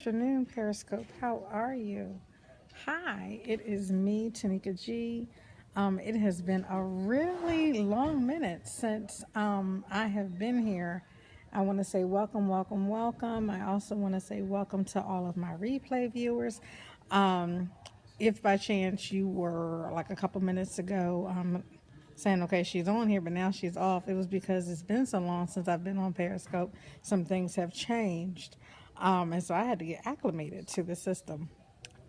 Afternoon, Periscope. How are you? Hi, it is me, Tanika G. It has been a really long minute since I have been here. I want to say welcome, welcome, welcome. I also want to say welcome to all of my replay viewers. Um, if by chance you were like a couple minutes ago saying, okay, she's on here, but now she's off, it was because it's been so long since I've been on Periscope. Some things have changed. And so I had to get acclimated to the system.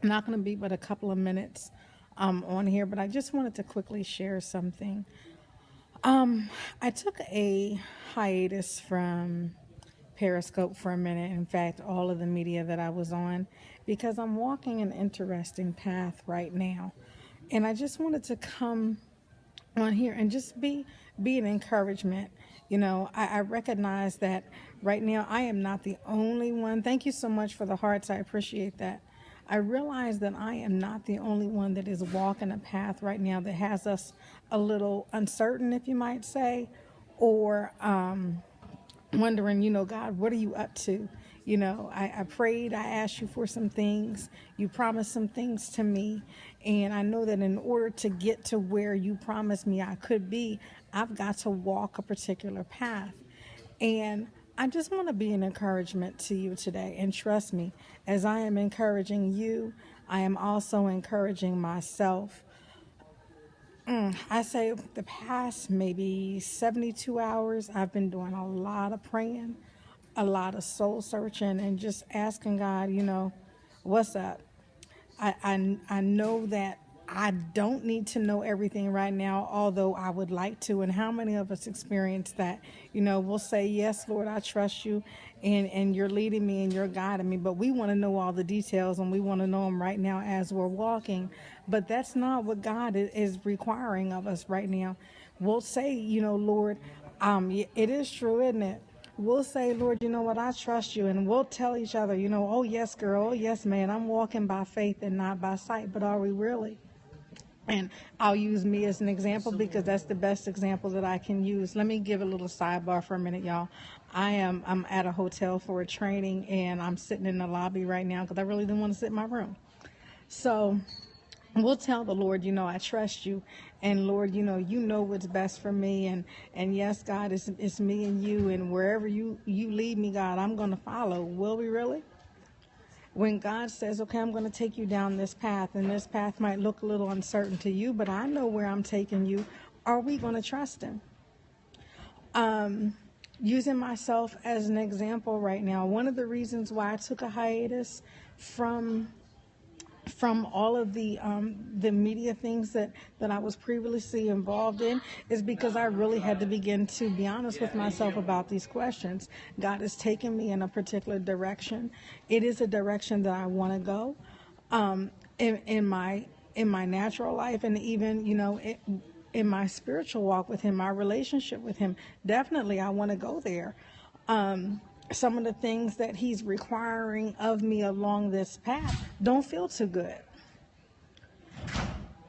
Not going to be but a couple of minutes on here, but I just wanted to quickly share something. I took a hiatus from Periscope for a minute. In fact, all of the media that I was on, because I'm walking an interesting path right now. And I just wanted to come on here and just be an encouragement. I recognize that right now I am not the only one. Thank you so much for the hearts. I appreciate that. I realize that I am not the only one that is walking a path right now that has us a little uncertain, if you might say, or wondering, God, what are you up to? I prayed, I asked you for some things. You promised some things to me. And I know that in order to get to where you promised me I could be, I've got to walk a particular path. And I just want to be an encouragement to you today. And trust me, as I am encouraging you, I am also encouraging myself. I say the past maybe 72 hours, I've been doing a lot of praying, a lot of soul searching, and just asking God, what's up? I know that I don't need to know everything right now, although I would like to. And how many of us experience that? We'll say, yes, Lord, I trust you, and you're leading me and you're guiding me. But we want to know all the details, and we want to know them right now as we're walking. But that's not what God is requiring of us right now. We'll say, Lord, it is true, isn't it? We'll say, Lord, you know what, I trust you. And we'll tell each other, oh, yes, girl, oh, yes, man, I'm walking by faith and not by sight. But are we really? And I'll use me as an example because that's the best example that I can use. Let me give a little sidebar for a minute, y'all. I'm at a hotel for a training, and I'm sitting in the lobby right now because I really didn't want to sit in my room. So we'll tell the Lord, I trust you. And Lord, you know what's best for me. And yes, God, it's me and you. And wherever you lead me, God, I'm going to follow. Will we really? When God says, okay, I'm going to take you down this path, and this path might look a little uncertain to you, but I know where I'm taking you, are we going to trust him? Using myself as an example right now, one of the reasons why I took a hiatus from all of the media things that I was previously involved in is because I really had to begin to be honest with myself about these questions. God has taken me in a particular direction. It is a direction that I want to go in my natural life, and even in my spiritual walk with him, my relationship with him. Definitely I want to go there. Some of the things that he's requiring of me along this path don't feel too good.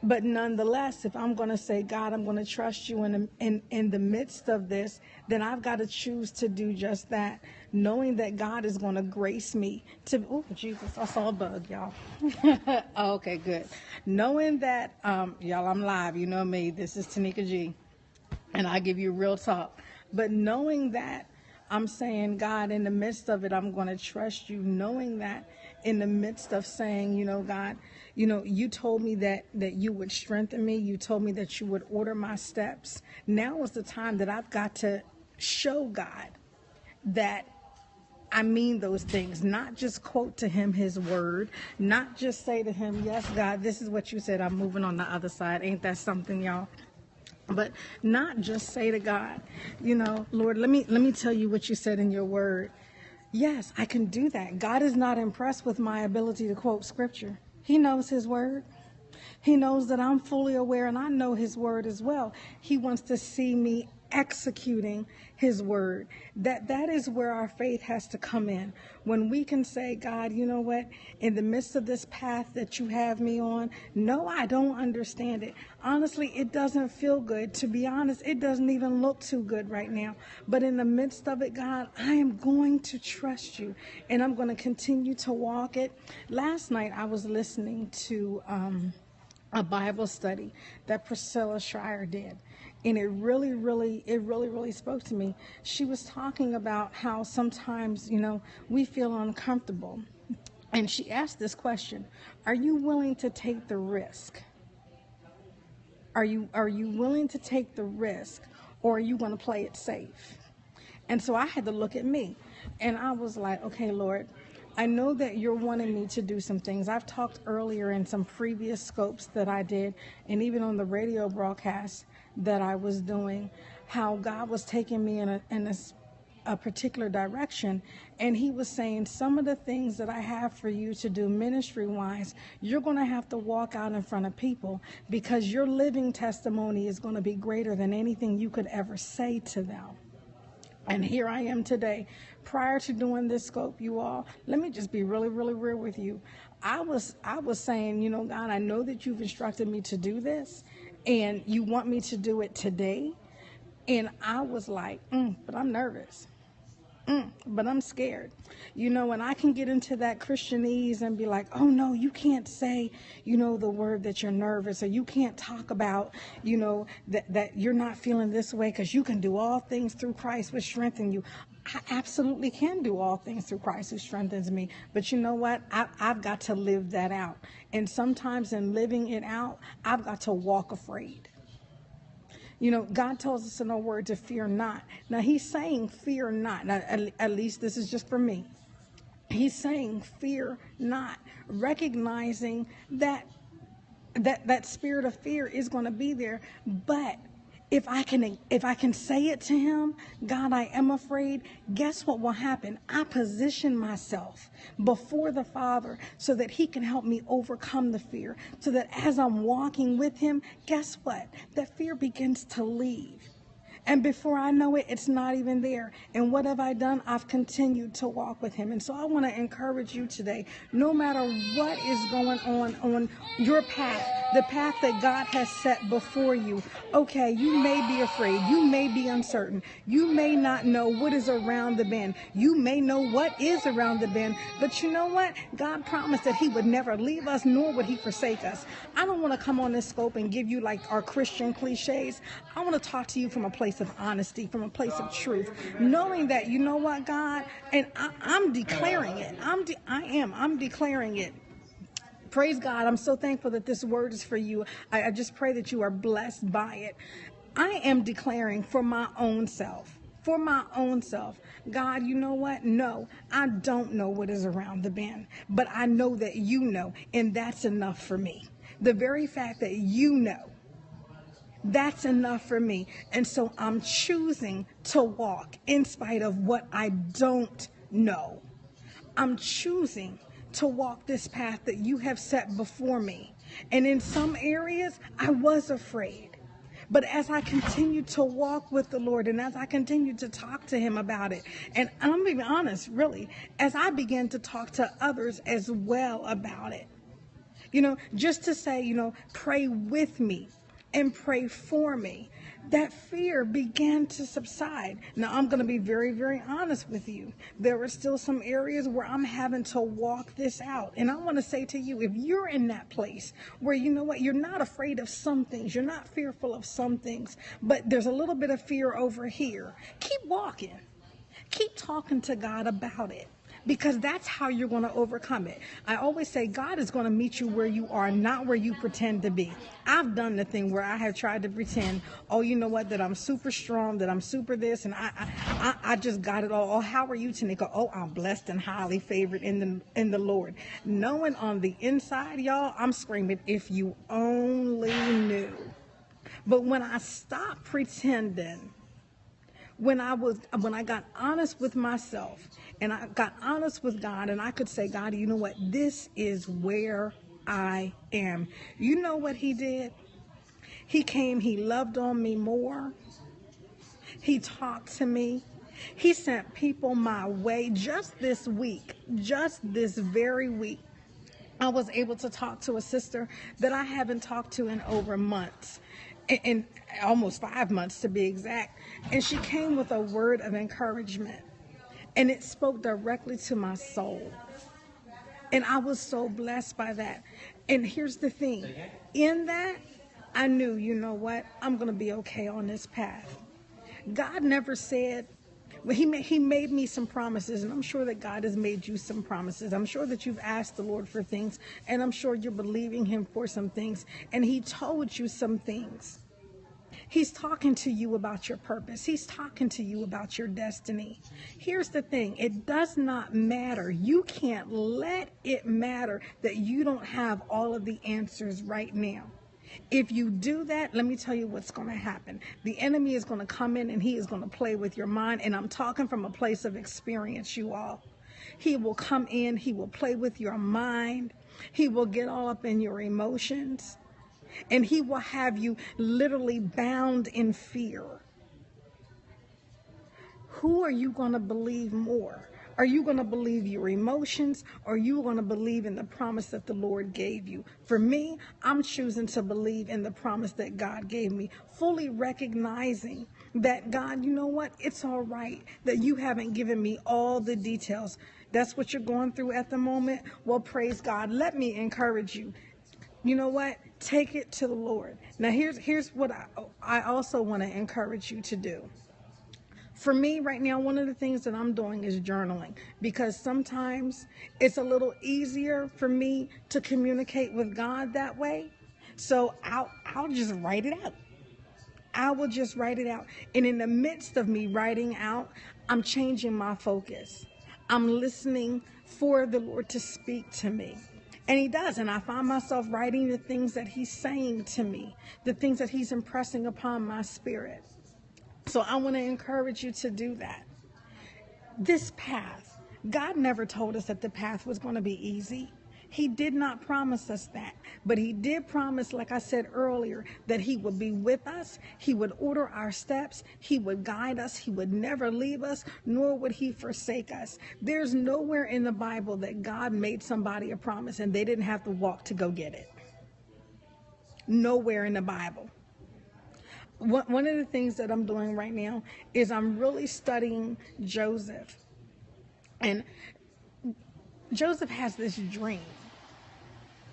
But nonetheless, if I'm going to say, God, I'm going to trust you in the midst of this, then I've got to choose to do just that, knowing that God is going to grace me to, oh, Jesus, I saw a bug, y'all. Okay, good. Knowing that, y'all, I'm live, you know me, this is Tanika G, and I give you real talk. But knowing that, I'm saying, God, in the midst of it, I'm going to trust you, knowing that in the midst of saying, God, you told me that you would strengthen me. You told me that you would order my steps. Now is the time that I've got to show God that I mean those things, not just quote to him his word, not just say to him, yes, God, this is what you said. I'm moving on the other side. Ain't that something, y'all? But not just say to God, Lord, let me tell you what you said in your word. Yes, I can do that. God is not impressed with my ability to quote scripture. He knows his word. He knows that I'm fully aware, and I know his word as well. He wants to see me executing his word. That is where our faith has to come in. When we can say, God, you know what, in the midst of this path that you have me on, no, I don't understand it. Honestly, it doesn't feel good. To be honest, it doesn't even look too good right now. But in the midst of it, God, I am going to trust you, and I'm going to continue to walk it. Last night I was listening to a Bible study that Priscilla Schreier did. And it really spoke to me. She was talking about how sometimes, we feel uncomfortable. And she asked this question: are you willing to take the risk? Are you willing to take the risk, or are you going to play it safe? And so I had to look at me, and I was like, okay, Lord, I know that you're wanting me to do some things. I've talked earlier in some previous scopes that I did, and even on the radio broadcast that I was doing, how God was taking me in a particular direction, and he was saying, some of the things that I have for you to do ministry wise, you're going to have to walk out in front of people, because your living testimony is going to be greater than anything you could ever say to them. And here I am today. Prior to doing this scope, you all, let me just be really real with you. I was saying, God, I know that you've instructed me to do this, and you want me to do it today. And I was like, but I'm nervous. But I'm scared. And I can get into that Christianese and be like, oh no, you can't say, the word that you're nervous, or you can't talk about, that you're not feeling this way, because you can do all things through Christ which strengthen you. I absolutely can do all things through Christ who strengthens me. But you know what? I've got to live that out. And sometimes in living it out, I've got to walk afraid. God tells us in our word to fear not. Now, he's saying fear not. Now, at least this is just for me. He's saying fear not, recognizing that spirit of fear is going to be there. But if I can say it to him, God, I am afraid, guess what will happen? I position myself before the Father so that he can help me overcome the fear, so that as I'm walking with him, guess what? That fear begins to leave. And before I know it, it's not even there. And what have I done? I've continued to walk with him. And so I want to encourage you today, no matter what is going on your path, the path that God has set before you. Okay, you may be afraid. You may be uncertain. You may not know what is around the bend. You may know what is around the bend. But you know what? God promised that he would never leave us, nor would he forsake us. I don't want to come on this scope and give you like our Christian cliches. I want to talk to you from a place of honesty, from a place of truth, knowing that, you know what, God, and I'm declaring it. I'm declaring it. Praise God. I'm so thankful that this word is for you. I just pray that you are blessed by it. I am declaring for my own self. For my own self. God, you know what? No, I don't know what is around the bend, but I know that you know, and that's enough for me. The very fact that you know, that's enough for me. And so I'm choosing to walk in spite of what I don't know. I'm choosing to walk this path that you have set before me. And in some areas, I was afraid. But as I continue to walk with the Lord, and as I continue to talk to him about it, and I'm being honest, really, as I began to talk to others as well about it, just to say, pray with me and pray for me, that fear began to subside. Now, I'm going to be very honest with you. There are still some areas where I'm having to walk this out. And I want to say to you, if you're in that place where, you know what, you're not afraid of some things, you're not fearful of some things, but there's a little bit of fear over here, keep walking. Keep talking to God about it, because that's how you're going to overcome it. I always say God is going to meet you where you are, not where you pretend to be. I've done the thing where I have tried to pretend, oh, you know what, that I'm super strong, that I'm super this, and I just got it all. Oh, how are you, Tanika? Oh, I'm blessed and highly favored in the Lord. Knowing on the inside, y'all, I'm screaming, if you only knew. But when I stopped pretending, when I got honest with myself, and I got honest with God, and I could say, God, you know what? This is where I am. You know what he did? He came, he loved on me more. He talked to me. He sent people my way just this week, just this very week. I was able to talk to a sister that I haven't talked to in over months, in almost 5 months to be exact. And she came with a word of encouragement, and it spoke directly to my soul. And I was so blessed by that. And here's the thing, in that, I knew, you know what, I'm going to be okay on this path. God never said, well, he made me some promises, and I'm sure that God has made you some promises. I'm sure that you've asked the Lord for things, and I'm sure you're believing him for some things, and he told you some things. He's talking to you about your purpose. He's talking to you about your destiny. Here's the thing. It does not matter. You can't let it matter that you don't have all of the answers right now. If you do that, let me tell you what's going to happen. The enemy is going to come in and he is going to play with your mind. And I'm talking from a place of experience, you all. He will come in. He will play with your mind. He will get all up in your emotions. And he will have you literally bound in fear. Who are you going to believe more? Are you going to believe your emotions, or are you going to believe in the promise that the Lord gave you? For me, I'm choosing to believe in the promise that God gave me, fully recognizing that, God, you know what? It's all right that you haven't given me all the details. That's what you're going through at the moment. Well, praise God. Let me encourage you. You know what? Take it to the Lord. Now, here's what I also want to encourage you to do. For me right now, one of the things that I'm doing is journaling, because sometimes it's a little easier for me to communicate with God that way. So I'll just write it out. I will just write it out. And in the midst of me writing out, I'm changing my focus. I'm listening for the Lord to speak to me. And he does. And I find myself writing the things that he's saying to me, the things that he's impressing upon my spirit. So I want to encourage you to do that. This path, God never told us that the path was going to be easy. He did not promise us that. But he did promise, like I said earlier, that he would be with us. He would order our steps. He would guide us. He would never leave us, nor would he forsake us. There's nowhere in the Bible that God made somebody a promise and they didn't have to walk to go get it. Nowhere in the Bible. One of the things that I'm doing right now is I'm really studying Joseph. And Joseph has this dream,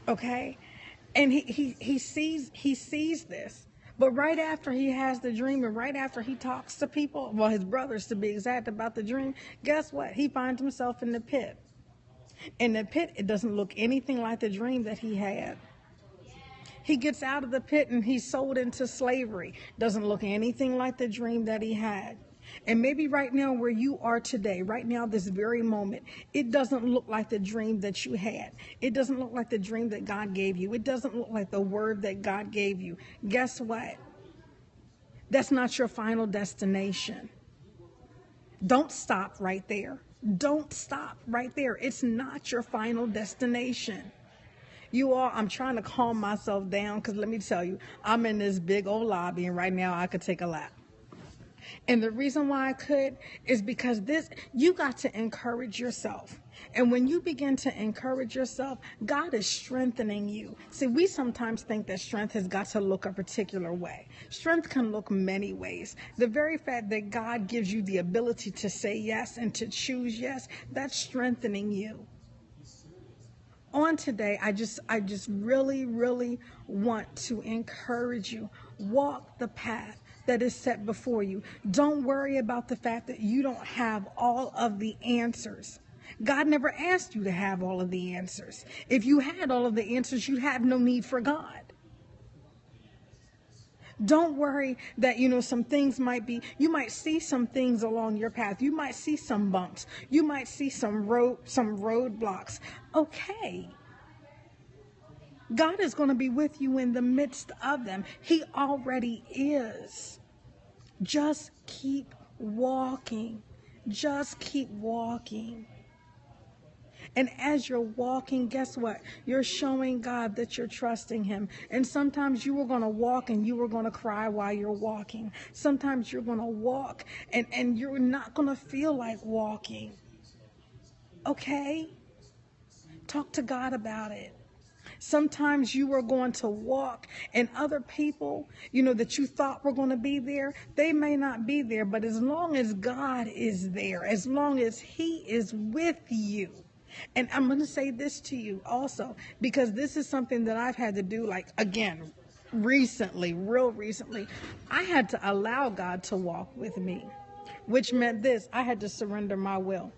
okay? And he sees this. But right after he has the dream and right after he talks to people, well, his brothers to be exact, about the dream, guess what? He finds himself in the pit. In the pit, it doesn't look anything like the dream that he had. He gets out of the pit and he's sold into slavery. Doesn't look anything like the dream that he had. And maybe right now where you are today, right now, this very moment, it doesn't look like the dream that you had. It doesn't look like the dream that God gave you. It doesn't look like the word that God gave you. Guess what? That's not your final destination. Don't stop right there. Don't stop right there. It's not your final destination. You all, I'm trying to calm myself down because let me tell you, I'm in this big old lobby and right now I could take a lap. And the reason why I could is because you got to encourage yourself. And when you begin to encourage yourself, God is strengthening you. See, we sometimes think that strength has got to look a particular way. Strength can look many ways. The very fact that God gives you the ability to say yes and to choose yes, that's strengthening you. On today, I just really, really want to encourage you. Walk the path that is set before you. Don't worry about the fact that you don't have all of the answers. God never asked you to have all of the answers. If you had all of the answers, you'd have no need for God. Don't worry that, some things you might see some things along your path. You might see some bumps. You might see some roadblocks. Okay. God is going to be with you in the midst of them. He already is. Just keep walking. Just keep walking. And as you're walking, guess what? You're showing God that you're trusting him. And sometimes you were going to walk and you were going to cry while you're walking. Sometimes you're going to walk and you're not going to feel like walking. Okay? Talk to God about it. Sometimes you are going to walk and other people, that you thought were going to be there, they may not be there. But as long as God is there, as long as he is with you. And I'm going to say this to you also, because this is something that I've had to do, like, again, real recently. I had to allow God to walk with me, which meant this: I had to surrender my will.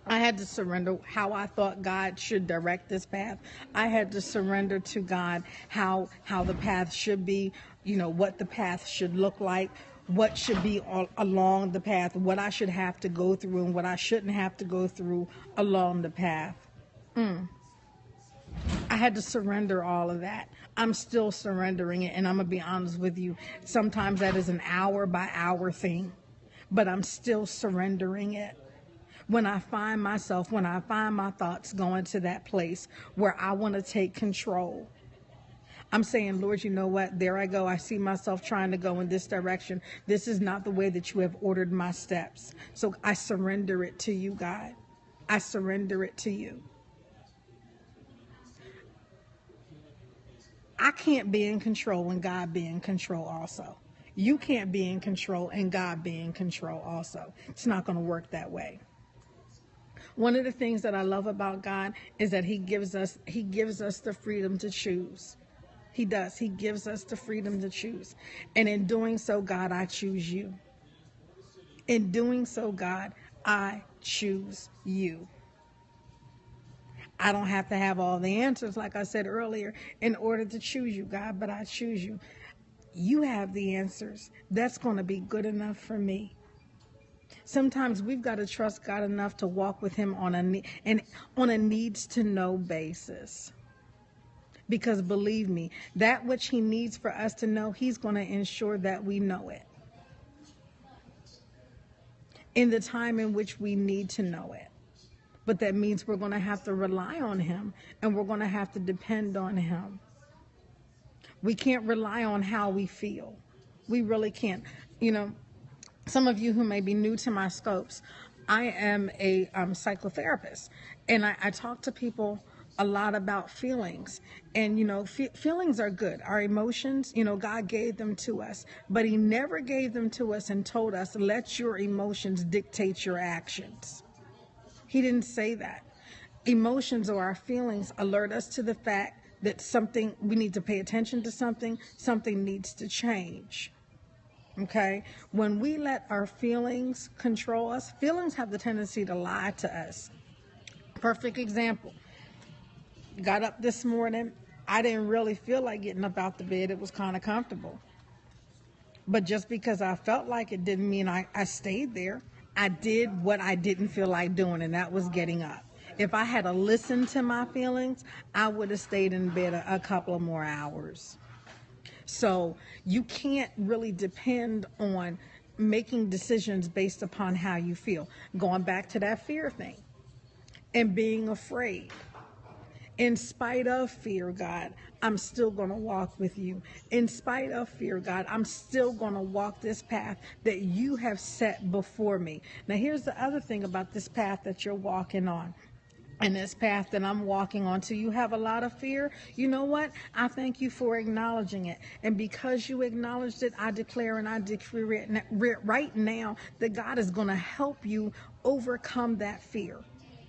I had to surrender how I thought God should direct this path. I had to surrender to God how the path should be, what the path should look like, what should be along the path, what I should have to go through and what I shouldn't have to go through along the path. I had to surrender all of that. I'm still surrendering it, and I'm going to be honest with you. Sometimes that is an hour by hour thing, but I'm still surrendering it. When I find my thoughts going to that place where I want to take control, I'm saying, Lord, you know what? There I go. I see myself trying to go in this direction. This is not the way that you have ordered my steps. So I surrender it to you, God. I surrender it to you. I can't be in control and God be in control also. You can't be in control and God be in control also. It's not going to work that way. One of the things that I love about God is that he gives us the freedom to choose. He does. He gives us the freedom to choose. And in doing so, God, I choose you. In doing so, God, I choose you. I don't have to have all the answers, like I said earlier, in order to choose you, God, but I choose you. You have the answers. That's going to be good enough for me. Sometimes we've got to trust God enough to walk with him on a needs to know basis. Because believe me, that which he needs for us to know, he's going to ensure that we know it in the time in which we need to know it. But that means we're going to have to rely on him, and we're going to have to depend on him. We can't rely on how we feel. We really can't. Some of you who may be new to my scopes, I am a psychotherapist, and I talk to people a lot about feelings. And, feelings are good. Our emotions, God gave them to us, but he never gave them to us and told us, let your emotions dictate your actions. He didn't say that. Emotions or our feelings alert us to the fact that we need to pay attention to something needs to change. Okay, when we let our feelings control us, feelings have the tendency to lie to us. Perfect example. Got up this morning. I didn't really feel like getting up out the bed. It was kind of comfortable. But just because I felt like it didn't mean I stayed there. I did what I didn't feel like doing, and that was getting up. If I had to listen to my feelings, I would have stayed in bed a couple of more hours. So you can't really depend on making decisions based upon how you feel. Going back to that fear thing and being afraid. In spite of fear, God, I'm still going to walk with you. In spite of fear, God, I'm still going to walk this path that you have set before me. Now, here's the other thing about this path that you're walking on. And this path that I'm walking on, you have a lot of fear. You know what? I thank you for acknowledging it. And because you acknowledged it, I declare and I decree it right now that God is going to help you overcome that fear.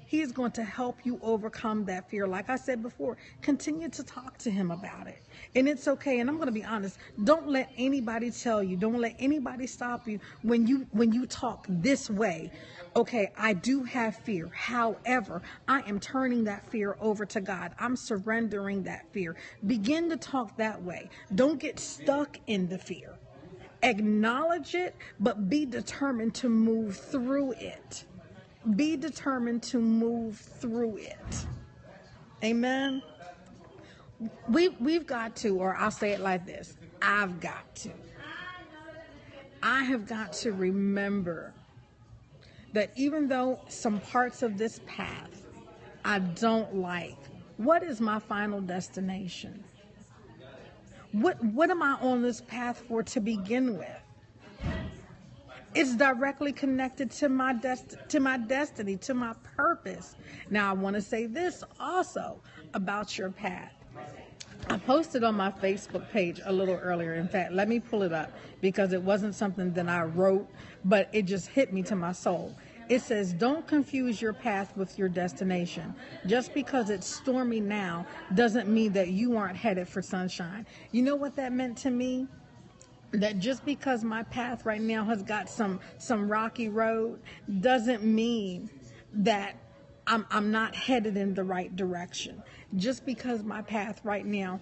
He is going to help you overcome that fear. Like I said before, continue to talk to him about it. And it's okay. And I'm going to be honest. Don't let anybody tell you. Don't let anybody stop you when you talk this way. Okay, I do have fear. However, I am turning that fear over to God. I'm surrendering that fear. Begin to talk that way. Don't get stuck in the fear. Acknowledge it, but be determined to move through it. Be determined to move through it. Amen. We've got to, or I'll say it like this. I've got to. I have got to remember that even though some parts of this path I don't like? What is my final destination? What am I on this path for to begin with? It's directly connected to my destiny, to my purpose. Now I want to say this also about your path. I posted on my Facebook page a little earlier. In fact, let me pull it up because it wasn't something that I wrote, but it just hit me to my soul. It says, don't confuse your path with your destination. Just because it's stormy now doesn't mean that you aren't headed for sunshine. You know what that meant to me? That just because my path right now has got some rocky road doesn't mean that I'm not headed in the right direction. Just because my path right now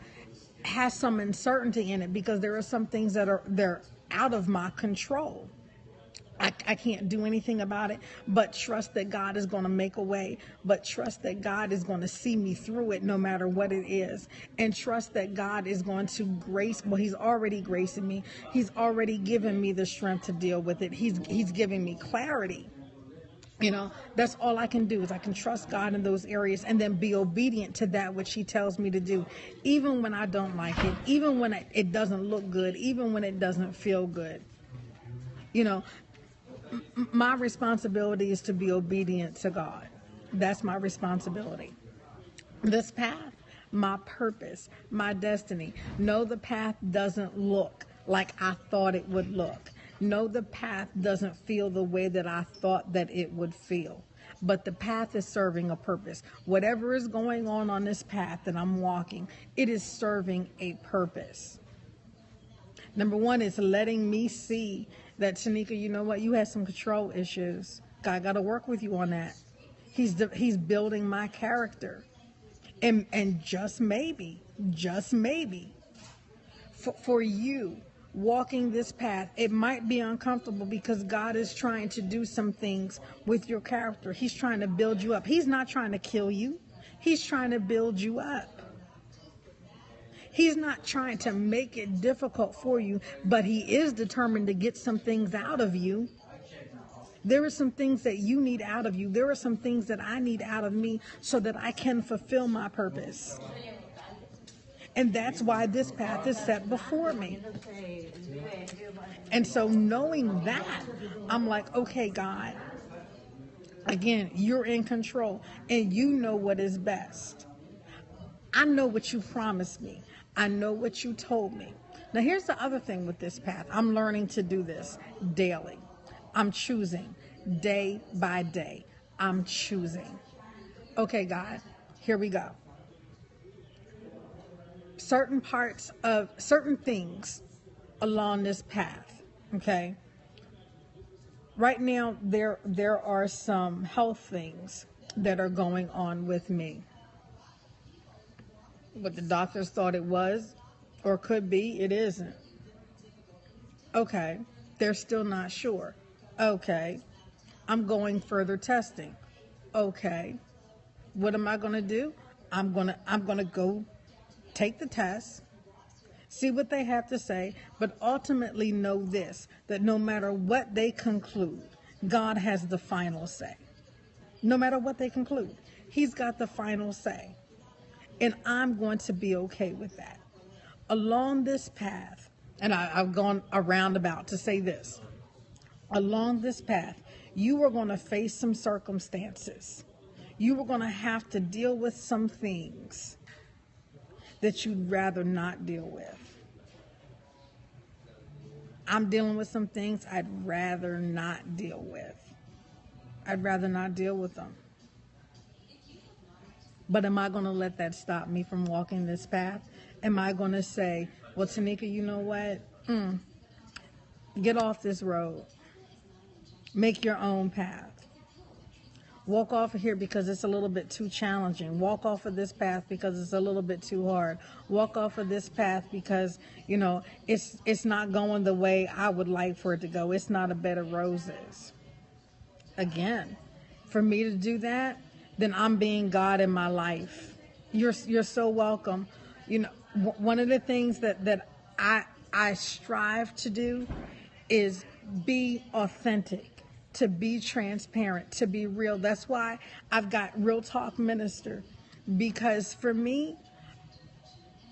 has some uncertainty in it, because there are some things they're out of my control. I can't do anything about it, but trust that God is going to make a way, but trust that God is going to see me through it no matter what it is. And trust that God is going to He's already gracing me. He's already given me the strength to deal with it. He's giving me clarity. That's all I can do is I can trust God in those areas and then be obedient to that which he tells me to do, even when I don't like it, even when it doesn't look good, even when it doesn't feel good. My responsibility is to be obedient to God. That's my responsibility. This path, my purpose, my destiny. No, the path doesn't look like I thought it would look. No, the path doesn't feel the way that I thought that it would feel. But the path is serving a purpose. Whatever is going on this path that I'm walking, it is serving a purpose. Number one is letting me see that, Tanika, you know what? You had some control issues. God got to work with you on that. He's building my character. And just maybe, for you walking this path, it might be uncomfortable because God is trying to do some things with your character. He's trying to build you up. He's not trying to kill you. He's trying to build you up. He's not trying to make it difficult for you, but he is determined to get some things out of you. There are some things that you need out of you. There are some things that I need out of me so that I can fulfill my purpose. And that's why this path is set before me. And so knowing that, I'm like, okay, God, again, you're in control and you know what is best. I know what you promised me. I know what you told me. Now, here's the other thing with this path. I'm learning to do this daily. I'm choosing day by day. I'm choosing. Okay, God, here we go. Certain things along this path, okay? Right now, there are some health things that are going on with me. What the doctors thought it was, or could be, it isn't. Okay, they're still not sure. Okay, I'm going further testing. Okay, what am I gonna do? I'm gonna go take the test, see what they have to say, but ultimately know this, that no matter what they conclude, God has the final say. No matter what they conclude, he's got the final say. And I'm going to be okay with that. Along this path, and I've gone around about to say this, along this path, you are going to face some circumstances. You are going to have to deal with some things that you'd rather not deal with. I'm dealing with some things I'd rather not deal with. I'd rather not deal with them. But am I going to let that stop me from walking this path? Am I going to say, well, Tanika, you know what? Get off this road. Make your own path. Walk off of here because it's a little bit too challenging. Walk off of this path because it's a little bit too hard. Walk off of this path because, it's not going the way I would like for it to go. It's not a bed of roses. Again, for me to do that, then I'm being God in my life. You're so welcome. One of the things that I strive to do is be authentic. to be transparent, to be real. That's why I've got Real Talk Minister, because for me,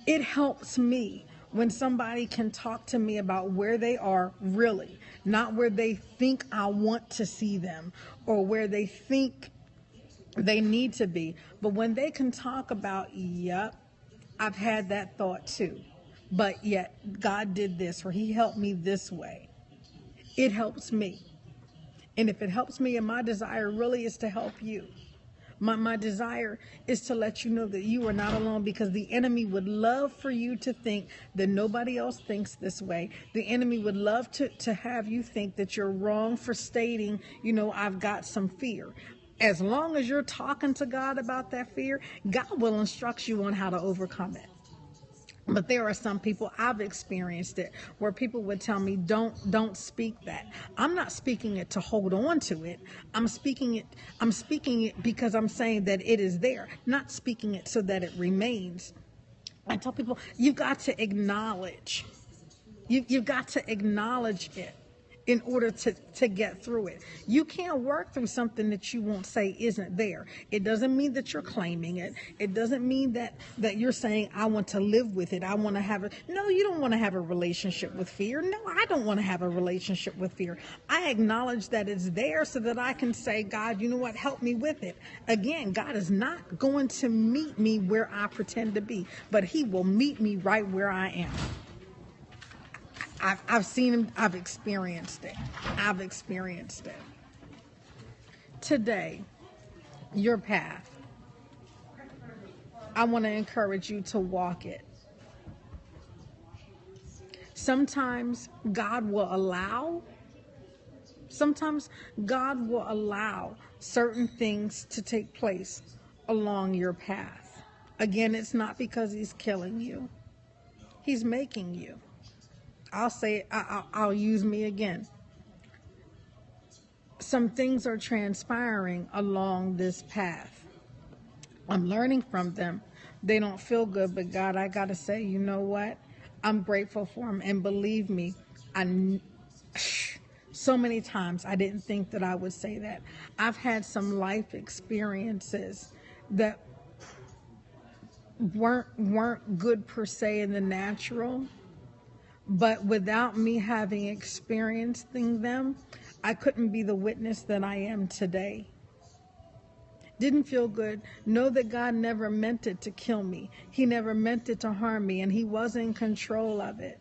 it helps me when somebody can talk to me about where they are really, not where they think I want to see them or where they think they need to be. But when they can talk about, yep, I've had that thought too, but yet God did this, or he helped me this way. It helps me. And if it helps me, and my desire really is to help you. My desire is to let you know that you are not alone, because the enemy would love for you to think that nobody else thinks this way. The enemy would love to have you think that you're wrong for stating, I've got some fear. As long as you're talking to God about that fear, God will instruct you on how to overcome it. But there are some people, I've experienced it, where people would tell me, don't speak that. I'm not speaking it to hold on to it. I'm speaking it because I'm saying that it is there, not speaking it so that it remains. I tell people, you've got to acknowledge. You've got to acknowledge it in order to get through it. You can't work through something that you won't say isn't there. It doesn't mean that you're claiming it. It doesn't mean that you're saying, I want to live with it. I want to have it. No, you don't want to have a relationship with fear. No, I don't want to have a relationship with fear. I acknowledge that it's there so that I can say, God, you know what? Help me with it. Again, God is not going to meet me where I pretend to be, but he will meet me right where I am. I've seen him. I've experienced it. Today, your path, I want to encourage you to walk it. Sometimes God will allow certain things to take place along your path. Again, it's not because he's killing you. He's making you. I'll say it, I'll use me again. Some things are transpiring along this path. I'm learning from them. They don't feel good, but God, I got to say, you know what? I'm grateful for them. And believe me, so many times I didn't think that I would say that. I've had some life experiences that weren't good per se in the natural. But without me having experienced them, I couldn't be the witness that I am today. Didn't feel good. Know that God never meant it to kill me. He never meant it to harm me, and he was in control of it.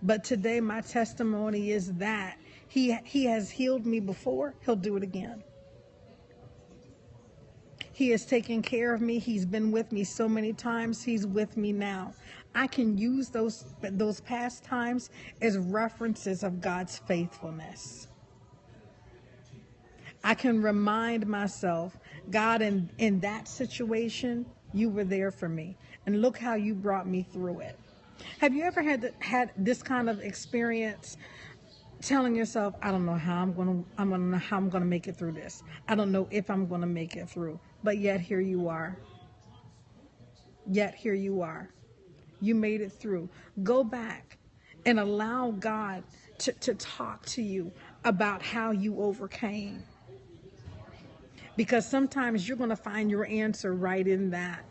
But today my testimony is that he has healed me before. He'll do it again. He has taken care of me. He's been with me so many times. He's with me now. I can use those past times as references of God's faithfulness. I can remind myself, God, in that situation, you were there for me. And look how you brought me through it. Have you ever had this kind of experience, telling yourself, I don't know how I'm going to make it through this. I don't know if I'm going to make it through. But yet here you are. You made it through. Go back and allow God to talk to you about how you overcame. Because sometimes you're going to find your answer right in that.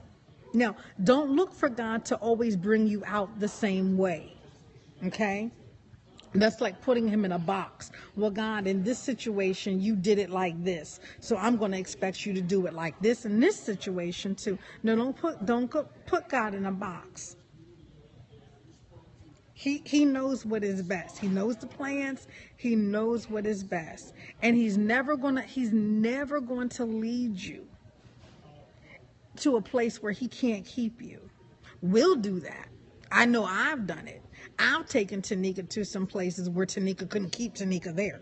Now, don't look for God to always bring you out the same way. Okay? That's like putting him in a box. Well, God, in this situation, you did it like this. So I'm going to expect you to do it like this in this situation too. No, don't put God in a box. He knows what is best. He knows the plans. He knows what is best. And he's never going to lead you to a place where he can't keep you. We'll do that. I know I've done it. I've taken Tanika to some places where Tanika couldn't keep Tanika there.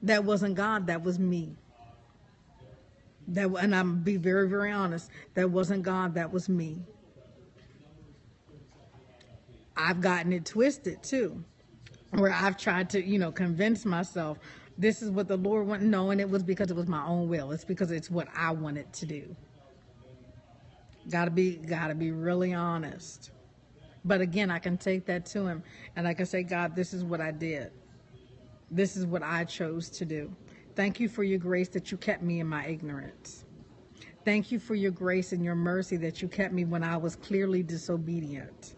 That wasn't God, that was me. And I'm be very, very honest, that wasn't God, that was me. I've gotten it twisted too, where I've tried to, convince myself this is what the Lord wanted. No, and it was because it was my own will. It's because it's what I wanted to do. Gotta be really honest. But again, I can take that to him and I can say, God, this is what I did. This is what I chose to do. Thank you for your grace that you kept me in my ignorance. Thank you for your grace and your mercy that you kept me when I was clearly disobedient.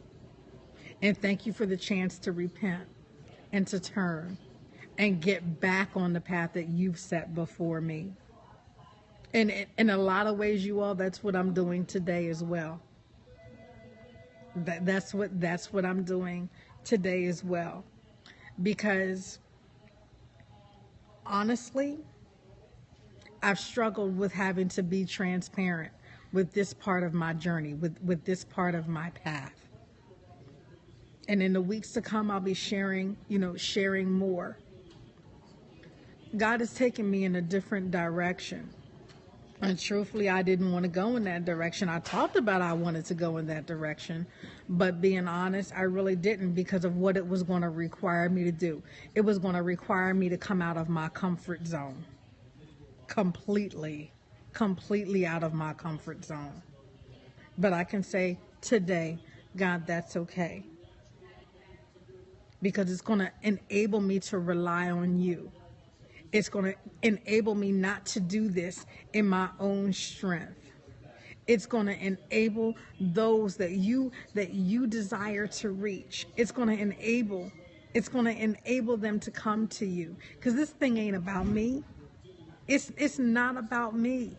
And thank you for the chance to repent and to turn and get back on the path that you've set before me. And in a lot of ways, you all, that's what I'm doing today as well. That's what I'm doing today as well. Because honestly, I've struggled with having to be transparent with this part of my journey, with this part of my path. And in the weeks to come, I'll be sharing more. God has taken me in a different direction. And truthfully, I didn't want to go in that direction. I talked about I wanted to go in that direction. But being honest, I really didn't, because of what it was going to require me to do. It was going to require me to come out of my comfort zone. Completely out of my comfort zone. But I can say today, God, that's okay. Because it's going to enable me to rely on you. It's going to enable me not to do this in my own strength. It's going to enable those that you desire to reach. It's going to enable them to come to you. Because this thing ain't about me. It's not about me.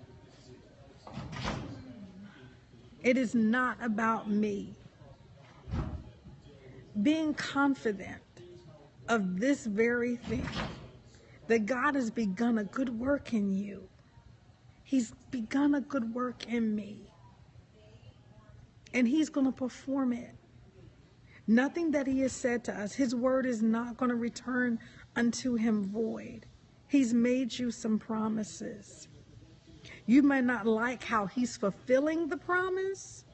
It is not about me. Being confident of this very thing, that God has begun a good work in you. He's begun a good work in me. And he's going to perform it. Nothing that he has said to us, his word is not going to return unto him void. He's made you some promises. You may not like how he's fulfilling the promise.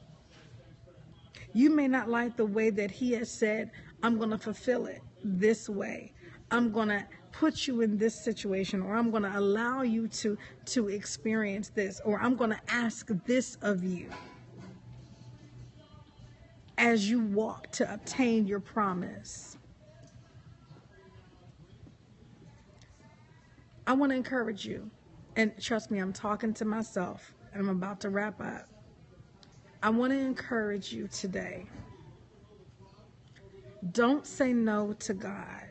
You may not like the way that he has said, I'm going to fulfill it this way. I'm going to put you in this situation, or I'm going to allow you to experience this, or I'm going to ask this of you as you walk to obtain your promise. I want to encourage you, and trust me, I'm talking to myself, and I'm about to wrap up. I want to encourage you today. Don't say no to God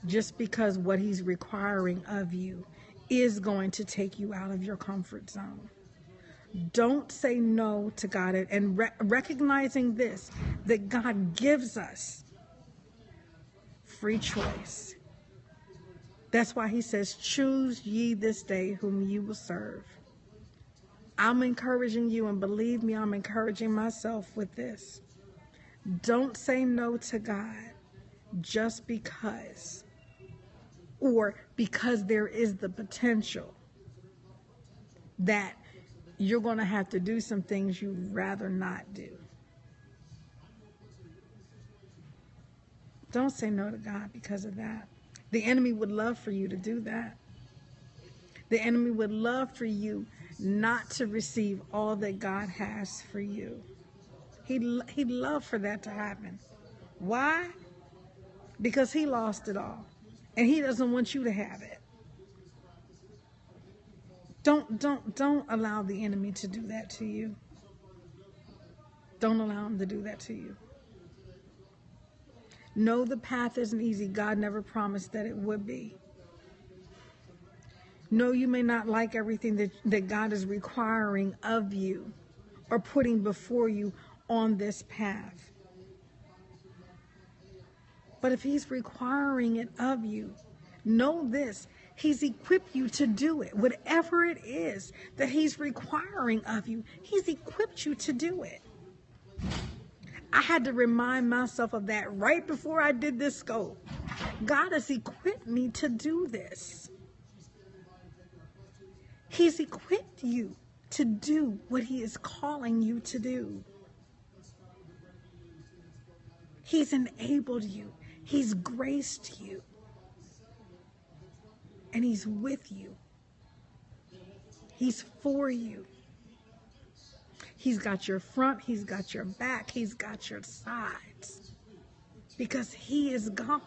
just because what he's requiring of you is going to take you out of your comfort zone. Don't say no to God, and recognizing this, that God gives us free choice. That's why he says, choose ye this day whom you will serve. I'm encouraging you, and believe me, I'm encouraging myself with this. Don't say no to God just because, or because there is the potential that you're going to have to do some things you'd rather not do. Don't say no to God because of that. The enemy would love for you to do that. The enemy would love for you not to receive all that God has for you. He'd love for that to happen. Why? Because he lost it all. And he doesn't want you to have it. Don't allow the enemy to do that to you. Don't allow him to do that to you. No, the path isn't easy. God never promised that it would be. No, you may not like everything that God is requiring of you or putting before you on this path. But if he's requiring it of you, know this, he's equipped you to do it. Whatever it is that he's requiring of you, he's equipped you to do it. I had to remind myself of that right before I did this scope. God has equipped me to do this. He's equipped you to do what he is calling you to do. He's enabled you. He's graced you. And he's with you. He's for you. He's got your front, he's got your back, he's got your sides. Because he is God.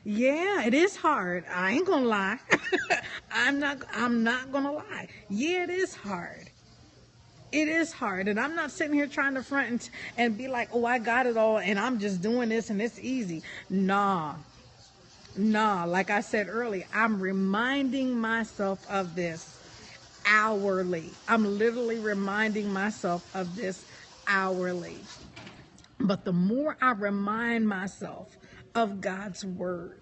Yeah, it is hard. I ain't gonna lie. I'm not gonna lie. Yeah, it is hard. It is hard. And I'm not sitting here trying to front and be like, oh, I got it all and I'm just doing this and it's easy. Nah. Nah. Like I said earlier, I'm reminding myself of this hourly. I'm literally reminding myself of this hourly. But the more I remind myself of God's word,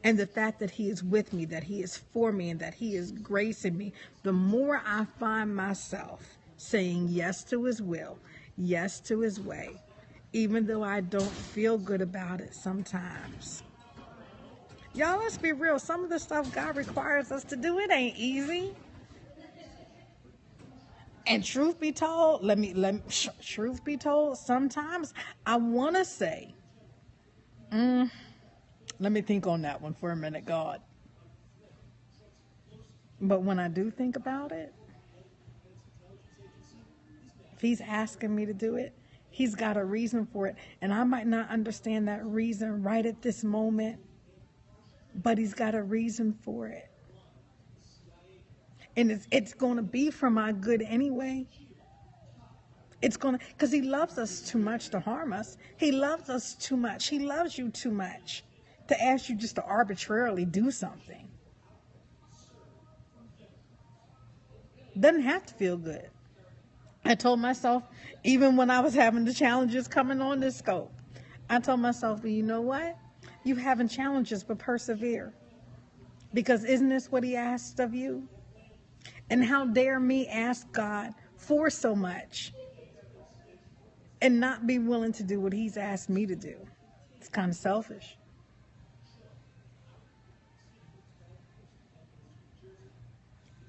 and the fact that he is with me, that he is for me, and that he is gracing me, the more I find myself saying yes to his will, yes to his way, even though I don't feel good about it sometimes. Y'all, let's be real. Some of the stuff God requires us to do, it ain't easy. And truth be told, truth be told, sometimes I want to say, let me think on that one for a minute, God. But when I do think about it, if he's asking me to do it, he's got a reason for it. And I might not understand that reason right at this moment, but he's got a reason for it. And it's going to be for my good anyway. Because he loves us too much to harm us. He loves us too much. He loves you too much to ask you just to arbitrarily do something. Doesn't have to feel good. I told myself, even when I was having the challenges coming on this scope, I told myself, well, you know what? You having challenges, but persevere. Because isn't this what he asked of you? And how dare me ask God for so much and not be willing to do what he's asked me to do? It's kind of selfish.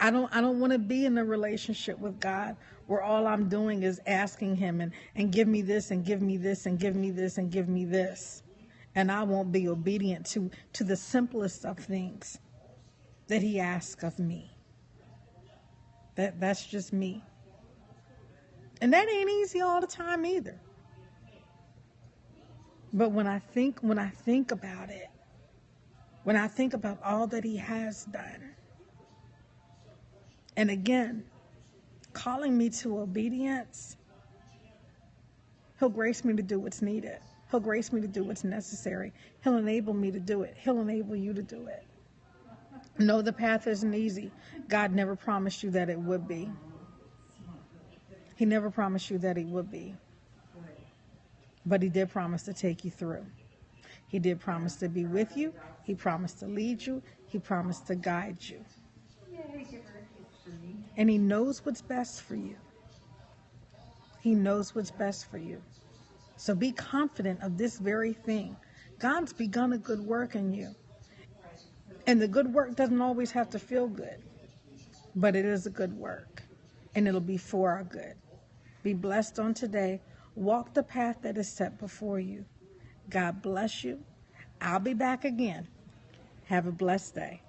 I don't want to be in a relationship with God where all I'm doing is asking him and give me this and give me this and give me this and give me this. And I won't be obedient to the simplest of things that he asks of me. That's just me. And that ain't easy all the time either. But when I think about it, when I think about all that he has done, and again, calling me to obedience, he'll grace me to do what's needed. He'll grace me to do what's necessary. He'll enable me to do it. He'll enable you to do it. No, the path isn't easy. God never promised you that it would be. He never promised you that it would be. But he did promise to take you through. He did promise to be with you. He promised to lead you. He promised to guide you. And he knows what's best for you. He knows what's best for you. So be confident of this very thing. God's begun a good work in you. And the good work doesn't always have to feel good. But it is a good work. And it'll be for our good. Be blessed on today. Walk the path that is set before you. God bless you. I'll be back again. Have a blessed day.